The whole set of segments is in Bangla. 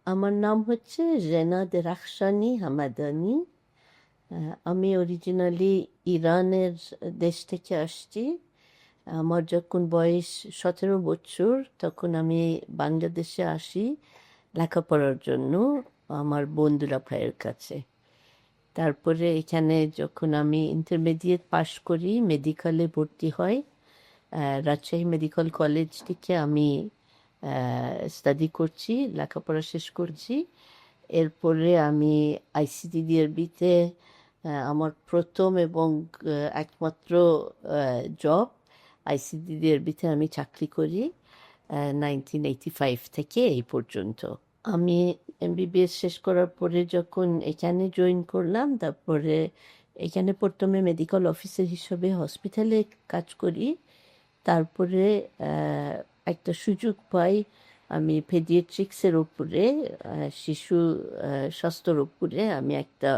আমার নাম হচ্ছে জেনা দেরাখশানি হামাদানি। আমি অরিজিনালি ইরানের দেশ থেকে আসছি। আমার যখন বয়স 17 বছর তখন আমি বাংলাদেশে আসি লেখাপড়ার জন্য আমার বন্ধুরা ভাইয়ের কাছে। তারপরে এখানে যখন আমি ইন্টারমিডিয়েট পাশ করি মেডিকেলে ভর্তি হয়। রাজশাহী মেডিকেল কলেজ থেকে আমি স্টাডি করছি, লেখাপড়া শেষ করছি। এরপরে আমি আইসিডিডিআরবিতে আমার প্রথম এবং একমাত্র জব আইসিডিডিআরবিতে আমি চাকরি করি 1985 থেকে এই পর্যন্ত। আমি এমবিবিএস শেষ করার পরে যখন এখানে জয়েন করলাম, তারপরে এখানে প্রথমে মেডিকেল অফিসার হিসেবে হসপিটালে কাজ করি। তারপরে একটা সুযোগ পাই, আমি পেডিয়াট্রিক্সের উপরে শিশু স্বাস্থ্যর উপরে আমি একটা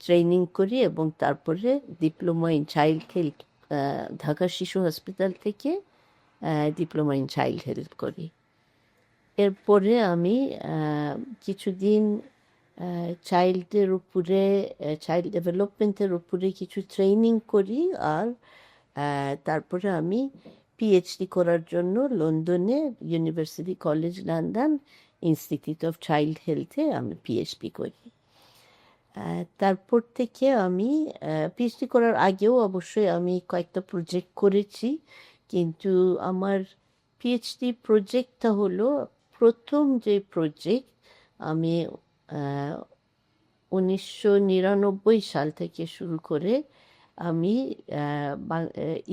ট্রেনিং করি এবং তারপরে diploma in child health Dhaka শিশু হসপিটাল থেকে ডিপ্লোমা ইন চাইল্ড হেলথ করি। এরপরে আমি কিছুদিন চাইল্ডের উপরে চাইল্ড ডেভেলপমেন্টের উপরে কিছু ট্রেনিং করি। আর তারপরে আমি পিএইচডি করার জন্য লন্ডনে university college London institute of child হেলথে আমি পিএইচডি করি। তারপর থেকে আমি পিএইচডি করার আগেও অবশ্যই আমি কয়েকটা প্রজেক্ট করেছি, কিন্তু আমার পিএইচডি প্রজেক্টটা হলো প্রথম যে প্রজেক্ট আমি 1999 সাল থেকে শুরু করে আমি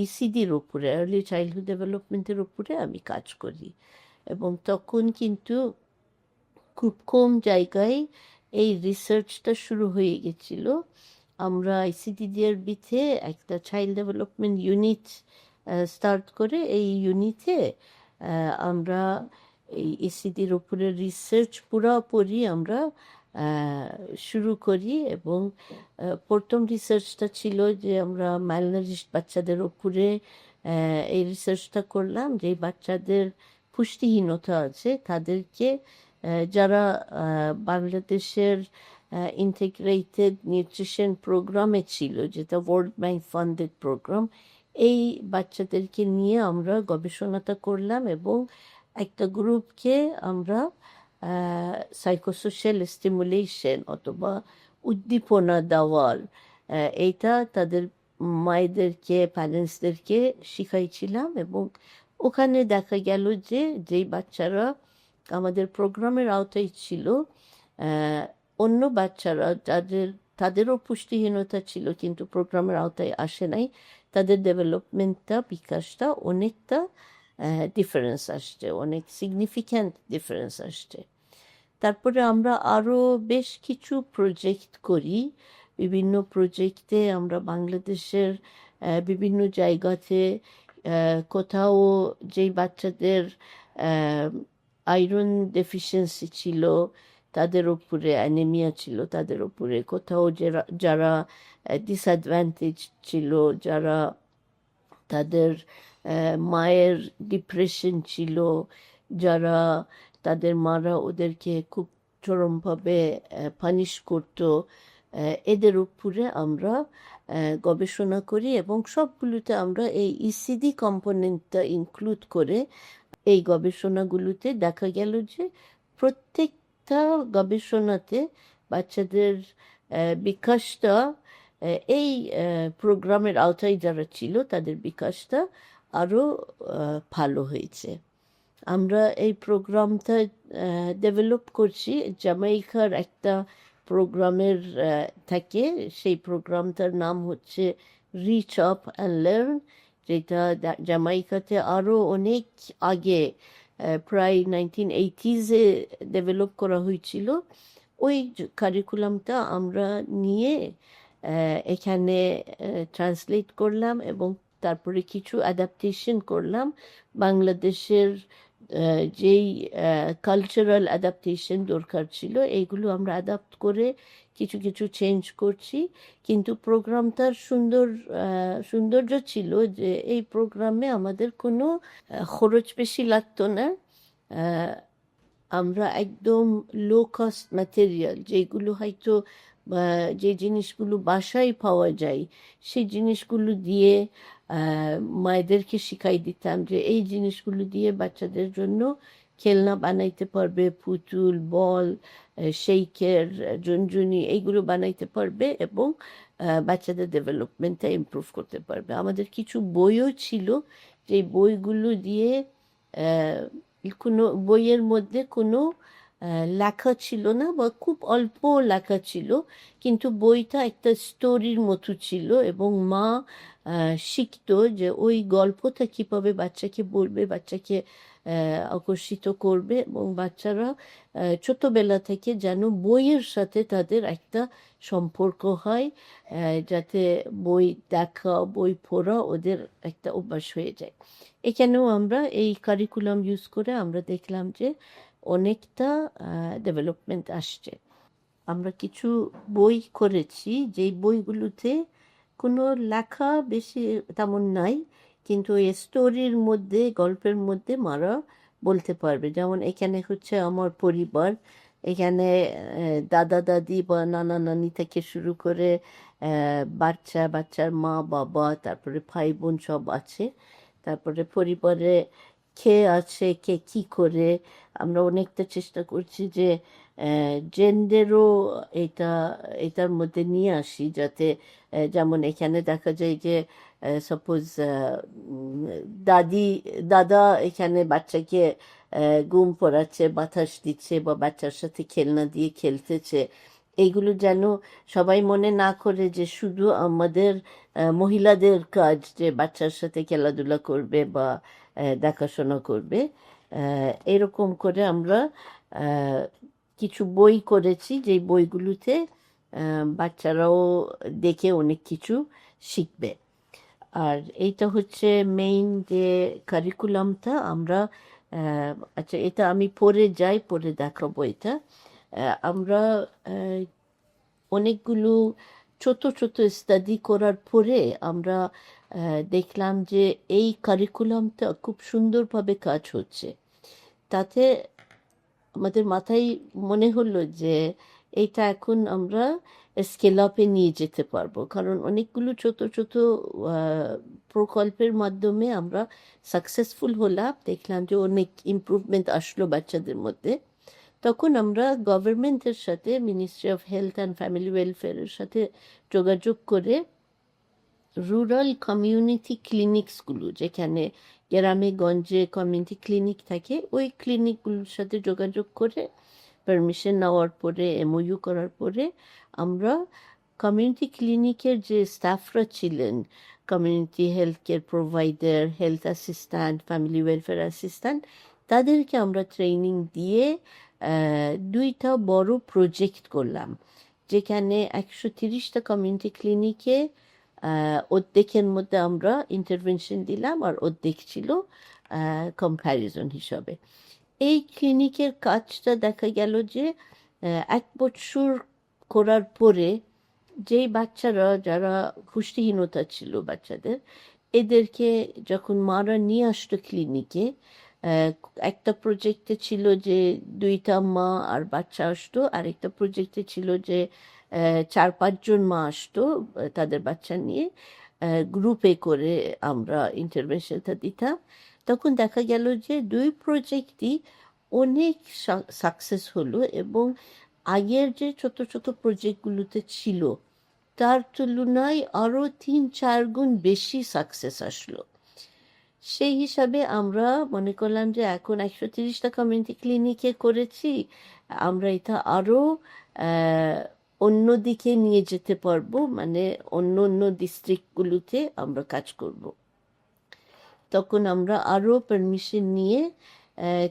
ইসিডির উপরে আর্লি চাইল্ডহুড ডেভেলপমেন্টের উপরে আমি কাজ করি। এবং তখন কিন্তু খুব কম জায়গায় এই রিসার্চটা শুরু হয়ে গেছিল। আমরা আইসিডিডিআরবিতে একটা চাইল্ড ডেভেলপমেন্ট ইউনিট স্টার্ট করে এই ইউনিটে আমরা এই ইসিডির উপরে রিসার্চ পুরোপুরি আমরা শুরু করি। এবং প্রথম রিসার্চটা ছিল যে আমরা ম্যালনারিশড বাচ্চাদের উপরে এই রিসার্চটা করলাম, যে বাচ্চাদের পুষ্টিহীনতা আছে তাদেরকে যারা বাংলাদেশের ইন্টিগ্রেটেড নিউট্রিশন প্রোগ্রামে ছিল, যেটা ওয়ার্ল্ড ব্যাংক ফান্ডেড প্রোগ্রাম, এই বাচ্চাদেরকে নিয়ে আমরা গবেষণাটা করলাম এবং একটা গ্রুপকে আমরা সাইকোসোশ্যাল স্টিমুলেশন অথবা উদ্দীপনা দেওয়ার এইটা তাদের মায়েদেরকে প্যারেন্টসদেরকে শিখাইছিলাম। এবং ওখানে দেখা গেল যে যেই বাচ্চারা আমাদের প্রোগ্রামের আওতায় ছিল, অন্য বাচ্চারা তাদেরও পুষ্টিহীনতা ছিল কিন্তু প্রোগ্রামের আওতায় আসে নাই, তাদের ডেভেলপমেন্টটা বিকাশটা অনেকটা ডিফারেন্স আসছে, অনেক সিগনিফিক্যান্ট ডিফারেন্স আসছে। তারপরে আমরা আরও বেশ কিছু প্রজেক্ট করি। বিভিন্ন প্রজেক্টে আমরা বাংলাদেশের বিভিন্ন জায়গাতে কোথাও যেই বাচ্চাদের আয়রন ডেফিসিয়েন্সি ছিল, তাদের উপরে অ্যানিমিয়া ছিল তাদের উপরে, কোথাও যারা ডিসঅ্যাডভান্টেজ ছিল, যারা তাদের মায়ের ডিপ্রেশন ছিল, যারা তাদের মারা ওদেরকে খুব চরমভাবে পানিশ করতো, এদের উপরে আমরা গবেষণা করি। এবং সবগুলোতে আমরা এই ইসিডি কম্পোনেন্টটা ইনক্লুড করে এই গবেষণাগুলোতে দেখা গেল যে প্রত্যেকটা গবেষণাতে বাচ্চাদের বিকাশটা এই প্রোগ্রামের আওতায় যারা ছিল তাদের বিকাশটা আরও ভালো হয়েছে। আমরা এই প্রোগ্রামটা ডেভেলপ করছি জামাইকার একটা প্রোগ্রামের থাকে, সেই প্রোগ্রামটার নাম হচ্ছে রিচ আপ অ্যান্ড লার্ন, যেটা জামাইকাতে আরও অনেক আগে প্রায় 1980s ডেভেলপ করা হয়েছিল। ওই কারিকুলামটা আমরা নিয়ে এখানে ট্রান্সলেট করলাম এবং তারপরে কিছু অ্যাডাপ্টেশন করলাম। বাংলাদেশের যেই কালচারাল অ্যাডাপ্টেশন দরকার ছিল এইগুলো আমরা অ্যাডাপ্ট করে কিছু কিছু চেঞ্জ করছি। কিন্তু প্রোগ্রামটার সৌন্দর্য ছিল যে এই প্রোগ্রামে আমাদের কোনো খরচ বেশি লাগতো না। আমরা একদম লো কস্ট ম্যাটেরিয়াল, যেগুলো হয়তো যে জিনিসগুলো বাসায় পাওয়া যায়, সেই জিনিসগুলো দিয়ে মায়েদেরকে শিখাই দিতাম যে এই জিনিসগুলো দিয়ে বাচ্চাদের জন্য খেলনা বানাইতে পারবে, পুতুল, বল, শেইকের, ঝুনঝুনি, এইগুলো বানাইতে পারবে এবং বাচ্চাদের ডেভেলপমেন্টটা ইমপ্রুভ করতে পারবে। আমাদের কিছু বইও ছিল, যে বইগুলো দিয়ে কোনো বইয়ের মধ্যে কোনো লেখা ছিল না বা খুব অল্প লেখা ছিল, কিন্তু বইটা একটা স্টোরির মতো ছিল এবং মা শিখতো যে ওই গল্পটা কীভাবে বাচ্চাকে বলবে, বাচ্চাকে আকর্ষিত করবে এবং বাচ্চারা ছোটোবেলা থেকে যেন বইয়ের সাথে তাদের একটা সম্পর্ক হয়, যাতে বই দেখা, বই পড়া ওদের একটা অভ্যাস হয়ে যায়। এখানেও আমরা এই কারিকুলাম ইউজ করে আমরা দেখলাম যে অনেকটা ডেভেলপমেন্ট আসছে। আমরা কিছু বই করেছি যেই বইগুলোতে কোনো লেখা বেশি তেমন নাই, কিন্তু এই স্টোরির মধ্যে, গল্পের মধ্যে মারা বলতে পারবে। যেমন এখানে হচ্ছে আমার পরিবার, এখানে দাদা দাদি বা নানা নানি থেকে শুরু করে বাচ্চার মা বাবা, তারপরে ভাই বোন সব আছে, তারপরে পরিবারে কে আছে, কে কি করে। আমরা অনেকটা চেষ্টা করছি যে জেন্ডারও এটার মধ্যে নিয়ে আসি, যাতে যেমন এখানে দেখা যায় যে সাপোজ দাদা এখানে বাচ্চাকে ঘুম পড়াচ্ছে, বাতাস দিচ্ছে বা বাচ্চার সাথে খেলনা দিয়ে খেলতেছে। এইগুলো যেন সবাই মনে না করে যে শুধু আমাদের মহিলাদের কাজ যে বাচ্চার সাথে খেলাধুলা করবে বা দেখাশোনা করবে। এরকম করে আমরা কিছু বই করেছি, যেই বইগুলোতে বাচ্চারাও দেখে অনেক কিছু শিখবে। আর এইটা হচ্ছে মেইন যে কারিকুলামটা আমরা আচ্ছা, এটা আমি পড়ে যাই, পড়ে দেখাবো এটা। আমরা অনেকগুলো ছোট ছোট স্টাডি করার পরে আমরা দেখলাম যে এই কারিকুলামটা খুব সুন্দরভাবে কাজ হচ্ছে। তাতে আমাদের মাথায় মনে হলো যে এইটা এখন আমরা স্কেল আপে নিয়ে যেতে পারবো, কারণ অনেকগুলো ছোট ছোট প্রকল্পের মাধ্যমে আমরা সাকসেসফুল হলাম, দেখলাম যে অনেক ইমপ্রুভমেন্ট আসলো বাচ্চাদের মধ্যে। তখন আমরা গভর্নমেন্টের সাথে, ministry of health and family ওয়েলফেয়ারের সাথে যোগাযোগ করে রুরাল কমিউনিটি ক্লিনিকসগুলো, যেখানে গ্রামে গঞ্জে কমিউনিটি ক্লিনিক থাকে, ওই ক্লিনিকগুলোর সাথে যোগাযোগ করে পারমিশন নেওয়ার পরে, এমওইউ করার পরে আমরা কমিউনিটি ক্লিনিকের যে স্টাফরা ছিলেন, community health care provider, health assistant, family welfare assistant, তাদেরকে আমরা ট্রেনিং দিয়ে দুইটা বড় প্রজেক্ট করলাম, যেখানে 130টা কমিউনিটি ক্লিনিকে অর্ধেকের মধ্যে আমরা ইন্টারভেনশন দিলাম আর অর্ধেক ছিল কম্প্যারিজন হিসাবে। এই ক্লিনিকের কাজটা দেখা গেল যে 1 বছর করার পরে যেই বাচ্চারা, যারা পুষ্টিহীনতা ছিল বাচ্চাদের, এদেরকে যখন মারা নিয়ে আসতো ক্লিনিকে, একটা প্রজেক্টে ছিল যে 2টা মা আর বাচ্চা আসতো, আর একটা প্রজেক্টে ছিল যে 4-5 জন মা আসতো তাদের বাচ্চা নিয়ে, গ্রুপে করে আমরা ইন্টারভেনশনটা দিতাম। তখন দেখা গেল যে 2 প্রজেক্টই অনেক সাকসেস হলো এবং আগের যে ছোট ছোট প্রজেক্টগুলোতে ছিল তার তুলনায় আরও 3-4 গুণ বেশি সাকসেস আসলো। সেই হিসাবে আমরা মনে করলাম যে এখন 130টা কমিউনিটি ক্লিনিকে করেছি, আমরা এটা আরও অন্য দিকে নিয়ে যেতে পারবো, মানে অন্য অন্য ডিস্ট্রিক্টগুলোতে আমরা কাজ করব। তখন আমরা আরও পারমিশন নিয়ে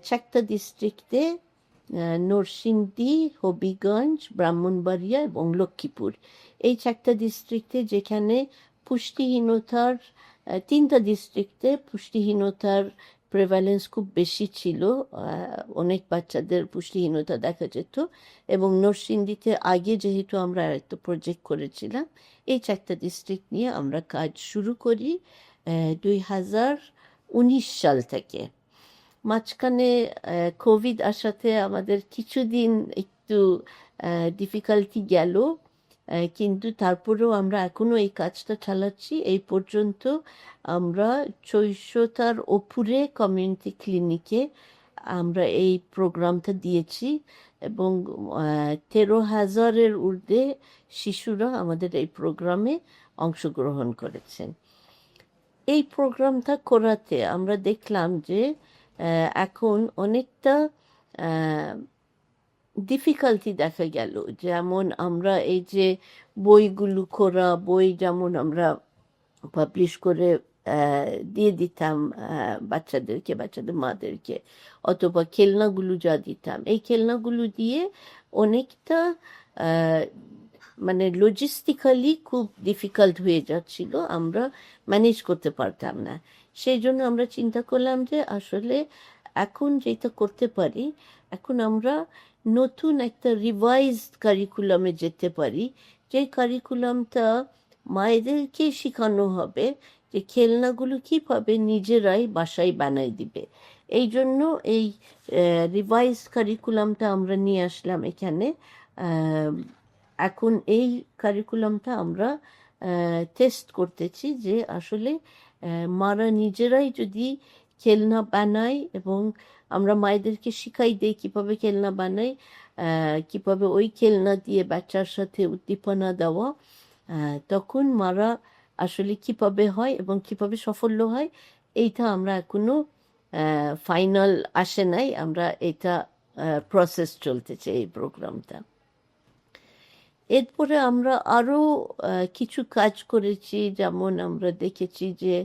4টা ডিস্ট্রিক্টে, নরসিংদী, হবিগঞ্জ, ব্রাহ্মণবাড়িয়া এবং লক্ষ্মীপুর, এই 4টা ডিস্ট্রিক্টে যেখানে পুষ্টিহীনতার, 3টা ডিস্ট্রিক্টে পুষ্টিহীনতার প্রেভ্যালেন্স খুব বেশি ছিল, অনেক বাচ্চাদের পুষ্টিহীনতা দেখা যেত। এবং নরসিংদীতে আগে যেহেতু আমরা একটা প্রজেক্ট করেছিলাম, এই 4টা ডিস্ট্রিক্ট নিয়ে আমরা কাজ শুরু করি 2019 সাল থেকে। মাঝখানে কোভিড আসাতে আমাদের কিছুদিন একটু ডিফিকাল্টি গেল, কিন্তু তারপরেও আমরা এখনও এই কাজটা চালাচ্ছি। এই পর্যন্ত আমরা 400টার ওপরে কমিউনিটি ক্লিনিকে আমরা এই প্রোগ্রামটা দিয়েছি, এবং 13,000-এর ঊর্ধ্বে শিশুরা আমাদের এই প্রোগ্রামে অংশগ্রহণ করেছেন। এই প্রোগ্রামটা করাতে আমরা দেখলাম যে এখন অনেকটা ডিফিকাল্টি দেখা গেল। যেমন আমরা এই যে বইগুলো করা, বই যেমন আমরা পাবলিশ করে দিয়ে দিতাম বাচ্চাদের মাদেরকে, অথবা খেলনাগুলো যা দিতাম, এই খেলনাগুলো দিয়ে অনেকটা মানে লজিস্টিক্যালি খুব ডিফিকাল্ট হয়ে যাচ্ছিল, আমরা ম্যানেজ করতে পারতাম না। সেই জন্য আমরা চিন্তা করলাম যে আসলে এখন যেটা করতে পারি, এখন আমরা নতুন একটা রিভাইজড কারিকুলামে যেতে পারি, যে কারিকুলামটা মায়েদেরকে শেখানো হবে যে খেলনাগুলো কীভাবে নিজেরাই বাসায় বানাই দিবে। এই জন্য এই রিভাইজ কারিকুলামটা আমরা নিয়ে আসলাম এখানে। এখন এই কারিকুলামটা আমরা টেস্ট করতেছি যে আসলে মারা নিজেরাই যদি খেলনা বানায়, এবং আমরা মায়েদেরকে শিখাই দেই কীভাবে খেলনা বানাই, কীভাবে ওই খেলনা দিয়ে বাচ্চার সাথে উদ্দীপনা দেওয়া, তখন মারা আসলে কীভাবে হয় এবং কীভাবে সাফল্য হয়, এইটা আমরা এখনো ফাইনাল আসে নাই, আমরা এটা প্রসেস চলতেছে এই প্রোগ্রামটা। এরপরে আমরা আরও কিছু কাজ করেছি, যেমন আমরা দেখেছি যে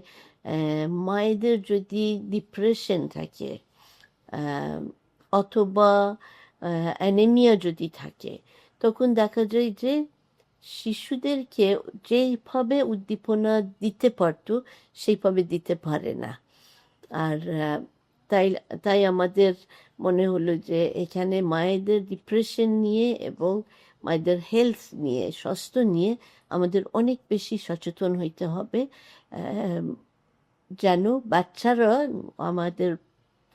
মায়েদের যদি ডিপ্রেশন থাকে অথবা অ্যানিমিয়া যদি থাকে, তখন দেখা যায় যে শিশুদেরকে যেইভাবে উদ্দীপনা দিতে পারতো সেইভাবে দিতে পারে না। আর তাই তাই আমাদের মনে হলো যে এখানে মায়েদের ডিপ্রেশন নিয়ে এবং মায়েদের হেলথ নিয়ে, স্বাস্থ্য নিয়ে আমাদের অনেক বেশি সচেতন হইতে হবে, যেন বাচ্চারা, আমাদের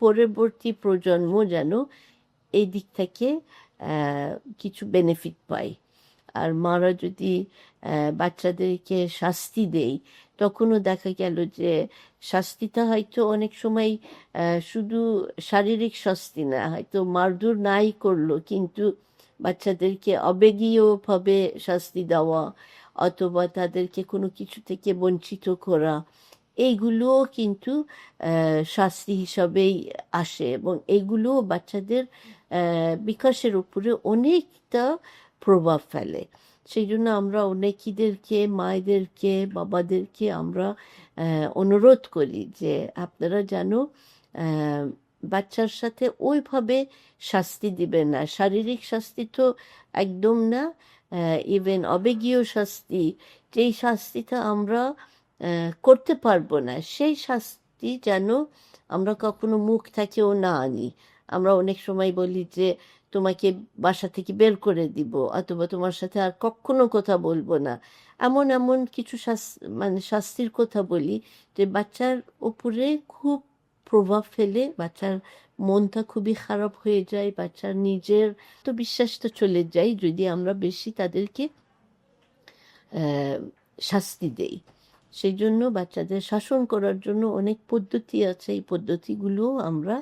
পরবর্তী প্রজন্ম যেন এই দিক থেকে কিছু বেনিফিট পায়। আর মারা যদি বাচ্চাদেরকে শাস্তি দেয়, তখনও দেখা গেল যে শাস্তিটা হয়তো অনেক সময় শুধু শারীরিক শাস্তি না, হয়তো মারধর নাই করলো, কিন্তু বাচ্চাদেরকে আবেগীয়ভাবে শাস্তি দেওয়া অথবা তাদেরকে কোনো কিছু থেকে বঞ্চিত করা, এইগুলোও কিন্তু শাস্তি হিসাবেই আসে, এবং এইগুলো বাচ্চাদের বিকাশের উপরে অনেকটা প্রভাব ফেলে। সেই জন্য আমরা অনেকেদেরকে, মায়েদেরকে, বাবাদেরকে আমরা অনুরোধ করি যে আপনারা যেন বাচ্চার সাথে ওইভাবে শাস্তি দিবেন না। শারীরিক শাস্তি তো একদম না, ইভেন আবেগীয় শাস্তি, যেই শাস্তিটা আমরা করতে পারবো না, সেই শাস্তি যেন আমরা কখনো মুখ থেকেও না আনি। আমরা অনেক সময় বলি যে তোমাকে বাসা থেকে বের করে দিব, অথবা তোমার সাথে আর কখনো কথা বলবো না, এমন এমন কিছু মানে শাস্তির কথা বলি যে বাচ্চার উপরে খুব প্রভাব ফেলে, বাচ্চার মনটা খুবই খারাপ হয়ে যায়, বাচ্চার নিজের তো বিশ্বাসটা চলে যায় যদি আমরা বেশি তাদেরকে শাস্তি দেই। সেই জন্য বাচ্চাদের শাসন করার জন্য অনেক পদ্ধতি আছে, এই পদ্ধতিগুলো আমরা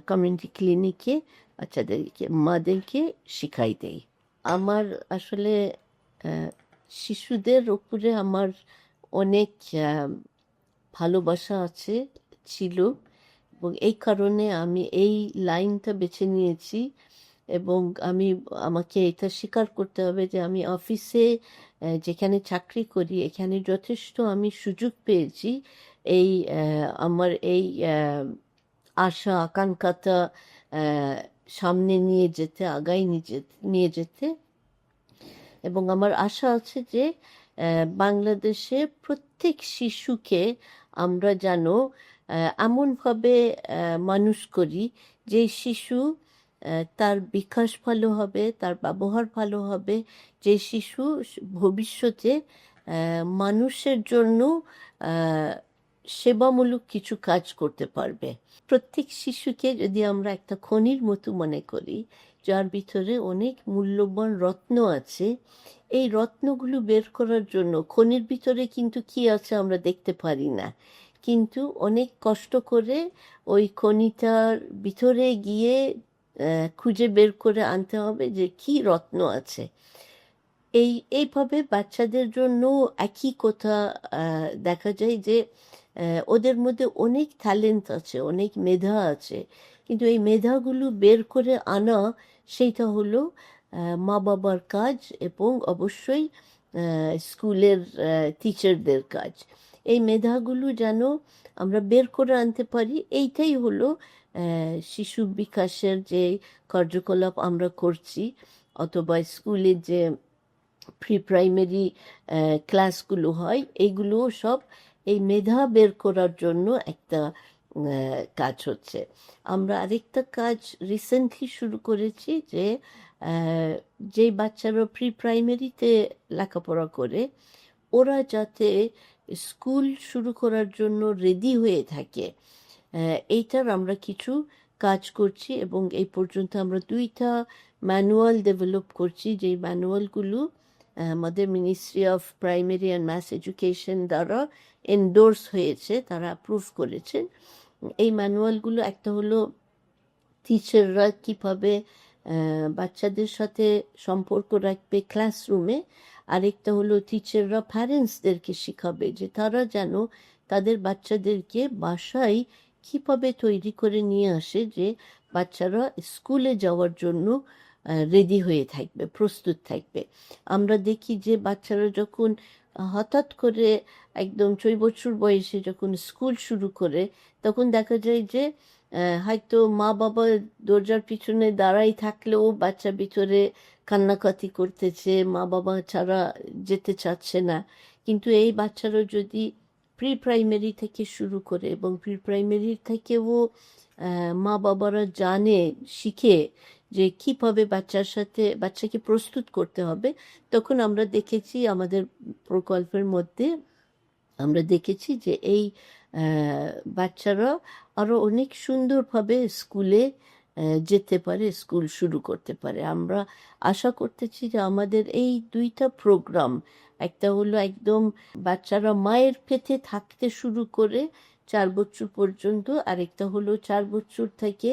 কমিউনিটি ক্লিনিকে বাচ্চাদেরকে, মাদেরকে শিখাই দেই। আমার আসলে শিশুদের উপরে আমার অনেক ভালোবাসা আছে, ছিল, এবং এই কারণে আমি এই লাইনটা বেছে নিয়েছি। এবং আমাকে এটা স্বীকার করতে হবে যে আমি অফিসে যেখানে চাকরি করি, এখানে যথেষ্ট আমি সুযোগ পেয়েছি এই আমার এই আশা আকাঙ্ক্ষাটা সামনে নিয়ে যেতে, আগায় নিয়ে যেতে। এবং আমার আশা আছে যে বাংলাদেশে প্রত্যেক শিশুকে আমরা যেন এমনভাবে মানুষ করি যে শিশু তার বিকাশ ভালো হবে, তার ব্যবহার ভালো হবে, যে শিশু ভবিষ্যতে মানুষের জন্য সেবামূলক কিছু কাজ করতে পারবে। প্রত্যেক শিশুকে যদি আমরা একটা খনির মতো মনে করি, যার ভিতরে অনেক মূল্যবান রত্ন আছে, এই রত্নগুলো বের করার জন্য খনির ভিতরে কিন্তু কি আছে আমরা দেখতে পারি না, কিন্তু অনেক কষ্ট করে ওই খনিটার ভিতরে গিয়ে খুঁজে বের করে আনতে হবে যে কি রত্ন আছে। এইভাবে বাচ্চাদের জন্য একই কথা দেখা যায় যে ওদের মধ্যে অনেক ট্যালেন্ট আছে, অনেক মেধা আছে, কিন্তু এই মেধাগুলো বের করে আনা সেইটা হলো মা বাবার কাজ এবং অবশ্যই স্কুলের টিচারদের কাজ। এই মেধাগুলো যেন আমরা বের করে আনতে পারি, এইটাই হলো শিশু বিকাশের যে কার্যকলাপ আমরা করছি, অথবা স্কুলে যে প্রি প্রাইমারি ক্লাসগুলো হয়, এইগুলোও সব এই মেধা বের করার জন্য একটা কাজ হচ্ছে। আমরা আরেকটা কাজ রিসেন্টলি শুরু করেছি যে যেই বাচ্চারা প্রি প্রাইমারিতে লেখাপড়া করে, ওরা যাতে স্কুল শুরু করার জন্য রেডি হয়ে থাকে, এইটার আমরা কিছু কাজ করছি। এবং এই পর্যন্ত আমরা 2টা ম্যানুয়াল ডেভেলপ করছি, যেই ম্যানুয়ালগুলো আমাদের ministry of primary and mass education দ্বারা এন্ডোর্স হয়েছে, তারা অ্যাপ্রুভ করেছেন। এই ম্যানুয়ালগুলো একটা হলো টিচাররা কীভাবে বাচ্চাদের সাথে সম্পর্ক রাখবে ক্লাসরুমে, আরেকটা হলো টিচাররা প্যারেন্টসদেরকে শেখাবে যে তারা যেন তাদের বাচ্চাদেরকে বাসায় কীভাবে তৈরি করে নিয়ে আসে যে বাচ্চারা স্কুলে যাওয়ার জন্য রেডি হয়ে থাকবে, প্রস্তুত থাকবে। আমরা দেখি যে বাচ্চারা যখন হঠাৎ করে একদম 6 বছর বয়সে যখন স্কুল শুরু করে, তখন দেখা যায় যে হয়তো মা বাবা দরজার পিছনে দাঁড়াই থাকলেও বাচ্চা ভিতরে কান্নাকাটি করতেছে, মা বাবা ছাড়া যেতে চাচ্ছে না। কিন্তু এই বাচ্চারা যদি প্রি প্রাইমারি থেকে শুরু করে এবং প্রি প্রাইমারি থেকেও মা বাবারা জানে, শিখে যে কীভাবে বাচ্চাকে প্রস্তুত করতে হবে, তখন আমরা দেখেছি আমাদের প্রকল্পের মধ্যে আমরা দেখেছি যে এই বাচ্চারা আরও অনেক সুন্দরভাবে স্কুলে যেতে পারে, স্কুল শুরু করতে পারে। আমরা আশা করতেছি যে আমাদের এই 2টা প্রোগ্রাম, একটা হলো একদম বাচ্চারা মায়ের পেটে থাকতে শুরু করে 4 বছর পর্যন্ত, আরেকটা হলো 4 বছর থেকে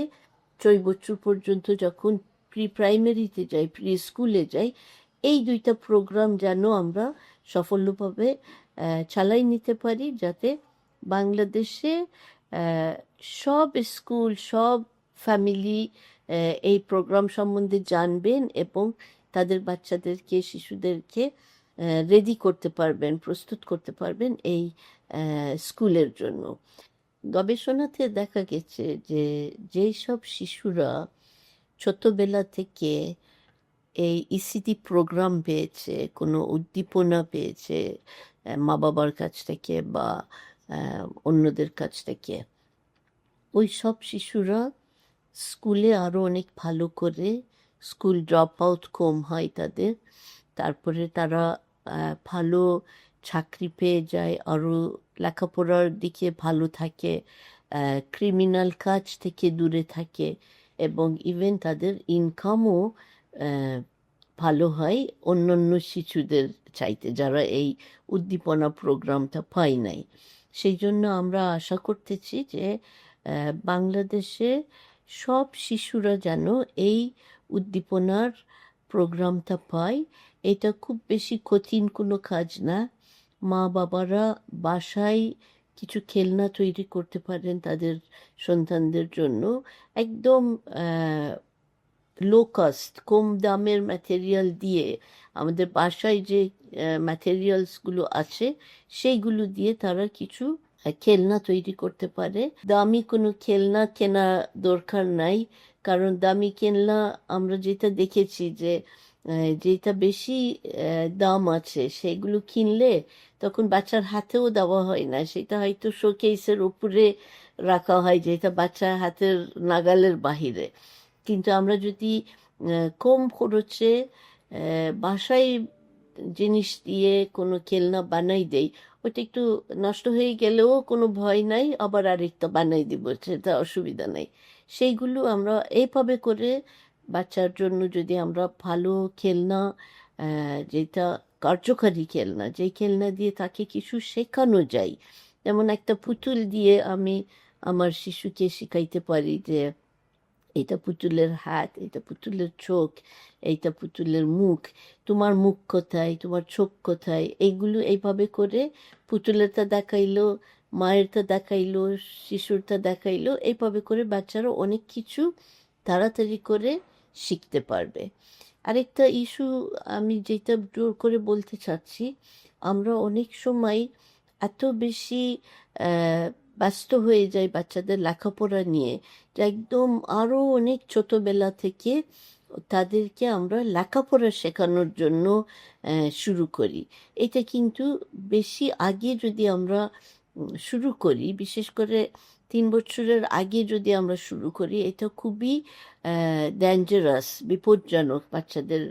6 বছর পর্যন্ত যখন প্রি প্রাইমারিতে যাই, প্রি স্কুলে যাই, এই 2টা প্রোগ্রাম যেন আমরা সফলভাবে চালাই নিতে পারি, যাতে বাংলাদেশে সব স্কুল, সব ফ্যামিলি এই প্রোগ্রাম সম্বন্ধে জানবেন এবং তাদের বাচ্চাদেরকে, শিশুদেরকে রেডি করতে পারবেন, প্রস্তুত করতে পারবেন এই স্কুলের জন্য। গবেষণাতে দেখা গেছে যে যেই সব শিশুরা ছোটবেলা থেকে এই ইসিডি প্রোগ্রাম পেয়েছে, কোনো উদ্দীপনা পেয়েছে মা বাবার কাছ থেকে বা অন্যদের কাছ থেকে, ওই সব শিশুরা স্কুলে আরও অনেক ভালো করে, স্কুল ড্রপ আউট কম হয় তাদের, তারপরে তারা ভালো চাকরি পেয়ে যায়, আরও লেখাপড়ার দিকে ভালো থাকে, ক্রিমিনাল কাজ থেকে দূরে থাকে, এবং ইভেন তাদের ইনকামও ভালো হয় অন্যান্য শিশুদের চাইতে, যারা এই উদ্দীপনা প্রোগ্রামটা পায় নাই। সেই জন্য আমরা আশা করতেছি যে বাংলাদেশে সব শিশুরা যেন এই উদ্দীপনার প্রোগ্রামটা পায়। এটা খুব বেশি কঠিন কোনো কাজ না। মা বাবারা বাসায় কিছু খেলনা তৈরি করতে পারেন তাদের সন্তানদের জন্য, একদম লো কস্ট, কম দামের ম্যাটেরিয়াল দিয়ে, আমাদের বাসায় যে ম্যাটেরিয়ালসগুলো আছে সেইগুলো দিয়ে তারা কিছু খেলনা তৈরি করতে পারে। দামি কোনো খেলনা কেনা দরকার নাই, কারণ দামি খেলনা আমরা যেটা দেখেছি যে যেটা বেশি দাম আছে সেগুলো কিনলে তখন বাচ্চার হাতেও দেওয়া হয় না, সেটা হয়তো শোকেসের উপরে রাখা হয়, যেটা বাচ্চার হাতের নাগালের বাহিরে। কিন্তু আমরা যদি কম খরচে বাসায় জিনিস দিয়ে কোনো খেলনা বানাই দেই, ওটা একটু নষ্ট হয়ে গেলেও কোনো ভয় নাই, আবার আরেকটা বানাই দিব, সেটা অসুবিধা নাই। সেইগুলো আমরা এইভাবে করে বাচ্চার জন্য যদি আমরা ভালো খেলনা, যেটা কার্যকারী খেলনা, যেই খেলনা দিয়ে তাকে কিছু শেখানো যায়, যেমন একটা পুতুল দিয়ে আমি আমার শিশুকে শিখাইতে পারি যে এইটা পুতুলের হাত, এটা পুতুলের চোখ, এইটা পুতুলের মুখ, তোমার মুখ কোথায়, তোমার চোখ কোথায়, এইগুলো এইভাবে করে পুতুলেরটা দেখাইলো, মায়েরটা দেখাইলো, শিশুরটা দেখাইলো, এইভাবে করে বাচ্চারা অনেক কিছু তাড়াতাড়ি করে শিখতে পারবে। আরেকটা ইস্যু আমি যেটা জোর করে বলতে চাচ্ছি, আমরা অনেক সময় এত বেশি ব্যস্ত হয়ে যাই বাচ্চাদের লেখাপড়া নিয়ে, যে একদম আরও অনেক ছোটোবেলা থেকে তাদেরকে আমরা লেখাপড়া শেখানোর জন্য শুরু করি। এটা কিন্তু বেশি আগে যদি আমরা শুরু করি, বিশেষ করে 3 বছরের আগে যদি আমরা শুরু করি, এটা খুবই ডেঞ্জারাস, বিপজ্জনক বাচ্চাদের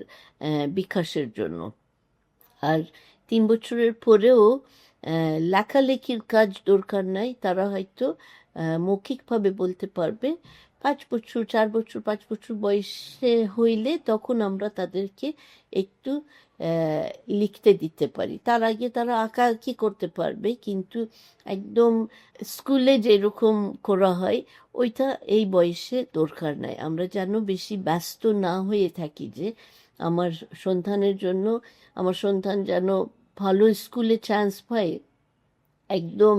বিকাশের জন্য। আর 3 বছরের পরেও লেখালেখির কাজ দরকার নাই, তারা হয়তো মৌখিকভাবে বলতে পারবে। 5 বছর, 4 বছর, 5 বছর বয়সে হইলে তখন আমরা তাদেরকে একটু লিখতে দিতে পারি। তার আগে তারা আঁকাআঁকি করতে পারবে, কিন্তু একদম স্কুলে যেরকম করা হয় ওইটা এই বয়সে দরকার নাই। আমরা যেন বেশি ব্যস্ত না হয়ে থাকি, যে আমার সন্তানের জন্য, আমার সন্তান যেন ভালো স্কুলে চান্স পায়, একদম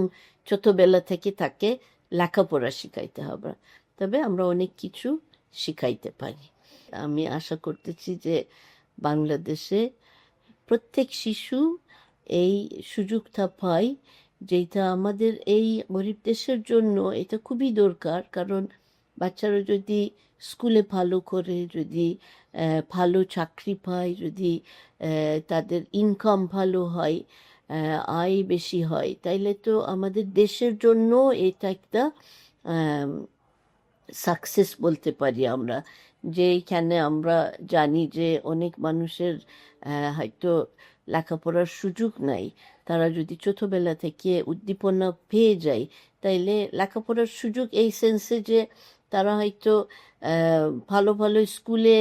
ছোটবেলা থেকে তাকে লেখাপড়া শিখাইতে হবে। তবে আমরা অনেক কিছু শিখাইতে পারি। আমি আশা করতেছি যে বাংলাদেশে প্রত্যেক শিশু এই সুযোগটা পায়, যেটা আমাদের এই গরিব দেশের জন্য এটা খুবই দরকার। কারণ বাচ্চারা যদি স্কুলে ভালো করে, যদি ভালো চাকরি পায়, যদি তাদের ইনকাম ভালো হয়, আয় বেশি হয়, তাইলে তো আমাদের দেশের জন্য এটা একটা সাকসেস বলতে পারি আমরা। যেখানে আমরা জানি যে অনেক মানুষের হয়তো লেখাপড়ার সুযোগ নাই, তারা যদি ছোটোবেলা থেকে উদ্দীপনা পেয়ে যায়, তাইলে লেখাপড়ার সুযোগ এই সেন্সে যে তারা হয়তো ভালো ভালো স্কুলে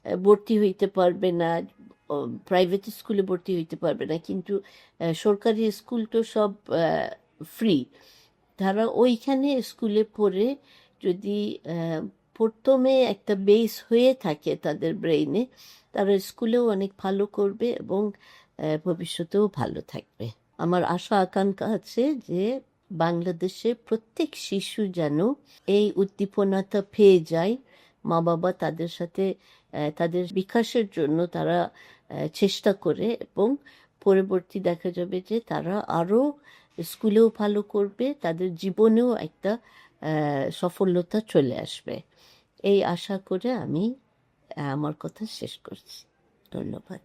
ভর্তি হইতে পারবে না, প্রাইভেট স্কুলে ভর্তি হইতে পারবে না, কিন্তু সরকারি স্কুল তো সব ফ্রি। তারা ওইখানে স্কুলে পড়ে যদি প্রথমে একটা বেস হয়ে থাকে তাদের ব্রেইনে, তারা স্কুলেও অনেক ভালো করবে এবং ভবিষ্যতেও ভালো থাকবে। আমার আশা আকাঙ্ক্ষা আছে যে বাংলাদেশে প্রত্যেক শিশু যেন এই উদ্দীপনাটা পেয়ে যায়। মা বাবা তাদের সাথে তাদের বিকাশের জন্য তারা চেষ্টা করে, এবং পরবর্তী দেখা যাবে যে তারা আরও স্কুলেও ভালো করবে, তাদের জীবনেও একটা সফলতা চলে আসবে। এই আশা করে আমি আমার কথা শেষ করছি। ধন্যবাদ।